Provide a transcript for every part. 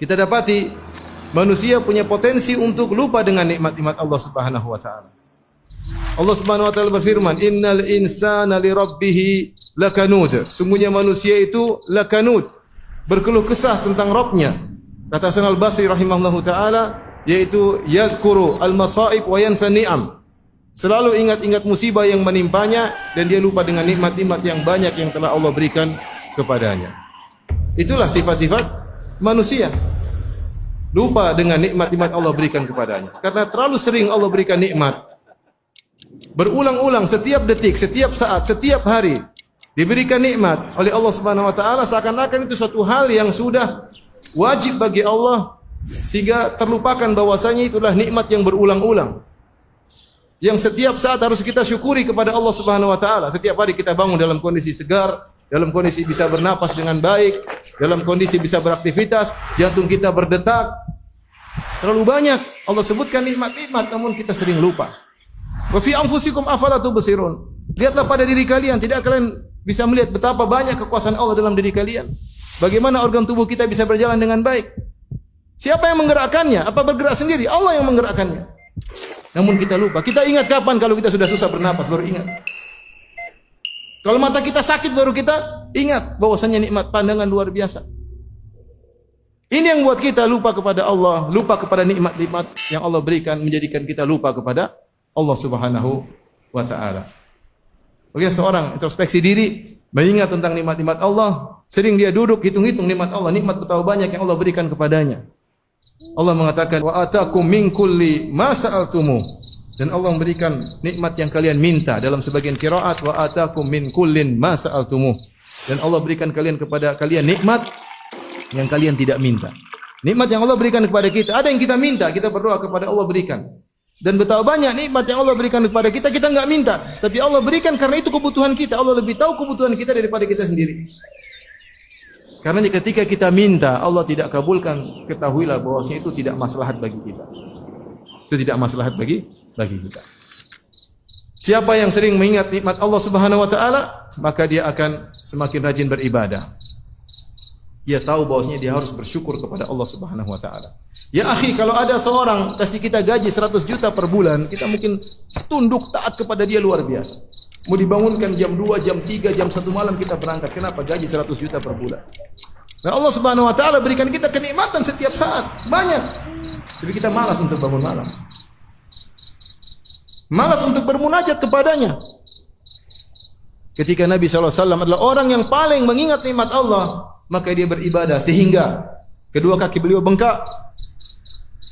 Kita dapati manusia punya potensi untuk lupa dengan nikmat-nikmat Allah Subhanahu wa taala. Allah Subhanahu wa taala berfirman, "Innal insana li rabbih lakanud." Sungguhnya manusia itu lakanud, berkeluh kesah tentang Rabbnya. Kata Hasan Al-Basri rahimahullahu taala, yaitu yadhkuru al-masaib wa yansa ni'am. Selalu ingat-ingat musibah yang menimpanya dan dia lupa dengan nikmat-nikmat yang banyak yang telah Allah berikan kepadanya. Itulah sifat-sifat manusia. Lupa dengan nikmat-nikmat Allah berikan kepadanya. Karena terlalu sering Allah berikan nikmat. Berulang-ulang setiap detik, setiap saat, setiap hari diberikan nikmat oleh Allah Subhanahu wa taala, seakan-akan itu suatu hal yang sudah wajib bagi Allah sehingga terlupakan bahwasanya itulah nikmat yang berulang-ulang. Yang setiap saat harus kita syukuri kepada Allah Subhanahu wa taala. Setiap hari kita bangun dalam kondisi segar, dalam kondisi bisa bernapas dengan baik, dalam kondisi bisa beraktivitas, jantung kita berdetak. Terlalu banyak Allah sebutkan nikmat-nikmat namun kita sering lupa. Wa fi anfusikum afala tubsirun. Lihatlah pada diri kalian, tidak kalian bisa melihat betapa banyak kekuasaan Allah dalam diri kalian. Bagaimana organ tubuh kita bisa berjalan dengan baik? Siapa yang menggerakkannya? Apa bergerak sendiri? Allah yang menggerakkannya. Namun kita lupa. Kita ingat kapan kalau kita sudah susah bernapas baru ingat. Kalau mata kita sakit baru kita ingat bahwasanya nikmat pandangan luar biasa. Ini yang buat kita lupa kepada Allah, lupa kepada nikmat-nikmat yang Allah berikan, menjadikan kita lupa kepada Allah Subhanahu wa taala. Bagi seorang introspeksi diri, mengingat tentang nikmat-nikmat Allah, sering dia duduk hitung-hitung nikmat Allah, nikmat betapa banyak yang Allah berikan kepadanya. Allah mengatakan, "Wa atakum min kulli ma sa'altumu." Dan Allah memberikan nikmat yang kalian minta. Dalam sebagian qiraat, "Wa atakum min kullin ma sa'altumu." Dan Allah berikan kepada kalian nikmat yang kalian tidak minta. Nikmat yang Allah berikan kepada kita, ada yang kita minta, kita berdoa kepada Allah berikan. Dan betapa banyak nikmat yang Allah berikan kepada kita, kita enggak minta, tapi Allah berikan karena itu kebutuhan kita. Allah lebih tahu kebutuhan kita daripada kita sendiri. Karena ketika kita minta, Allah tidak kabulkan, ketahuilah bahwasanya itu tidak maslahat bagi kita. Itu tidak maslahat bagi kita. Siapa yang sering mengingat nikmat Allah Subhanahu wa taala, maka dia akan semakin rajin beribadah. Dia tahu bahwasanya dia harus bersyukur kepada Allah Subhanahu wa taala. Ya akhi, kalau ada seorang kasih kita gaji 100 juta per bulan, kita mungkin tunduk taat kepada dia luar biasa. Mau dibangunkan jam 2, jam 3, jam 1 malam kita berangkat. Kenapa? Gaji 100 juta per bulan. Nah, Allah Subhanahu wa taala berikan kita kenikmatan setiap saat, banyak. Tapi kita malas untuk bangun malam. Malas untuk bermunajat kepadanya. Ketika Nabi SAW adalah orang yang paling mengingat nikmat Allah, maka dia beribadah sehingga kedua kaki beliau bengkak.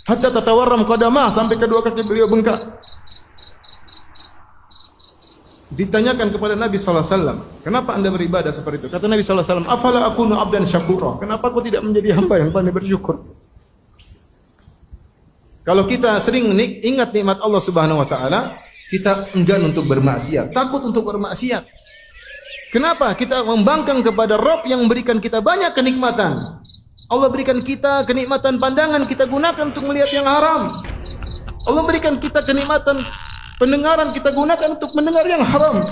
Hatta tatawarram qadamah, sampai kedua kaki beliau bengkak. Ditanyakan kepada Nabi SAW, kenapa anda beribadah seperti itu? Kata Nabi SAW, afala akunu abdan syakura. Kenapa aku tidak menjadi hamba yang pandai bersyukur? Kalau kita sering ingat nikmat Allah Subhanahu wa taala, kita enggan untuk bermaksiat, takut untuk bermaksiat. Kenapa? Kita membangkang kepada Rabb yang memberikan kita banyak kenikmatan. Allah berikan kita kenikmatan pandangan, kita gunakan untuk melihat yang haram. Allah berikan kita kenikmatan pendengaran, kita gunakan untuk mendengar yang haram.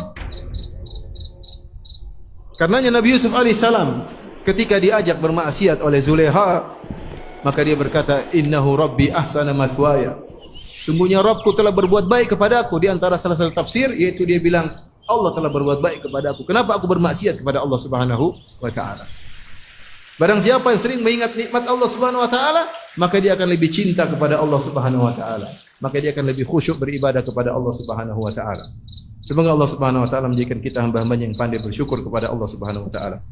Karenanya Nabi Yusuf alaihissalam ketika diajak bermaksiat oleh Zulekha, maka dia berkata, "Innahu Rabbi ahsana mathwaya." Sungguhnya Rabbku telah berbuat baik kepadaku. Di antara salah satu tafsir yaitu dia bilang, Allah telah berbuat baik kepada aku. Kenapa aku bermaksiat kepada Allah Subhanahu wa taala? Barang siapa yang sering mengingat nikmat Allah Subhanahu wa taala, maka dia akan lebih cinta kepada Allah Subhanahu wa taala. Maka dia akan lebih khusyuk beribadah kepada Allah Subhanahu wa taala. Semoga Allah Subhanahu wa taala menjadikan kita hamba-hamba yang pandai bersyukur kepada Allah Subhanahu wa taala.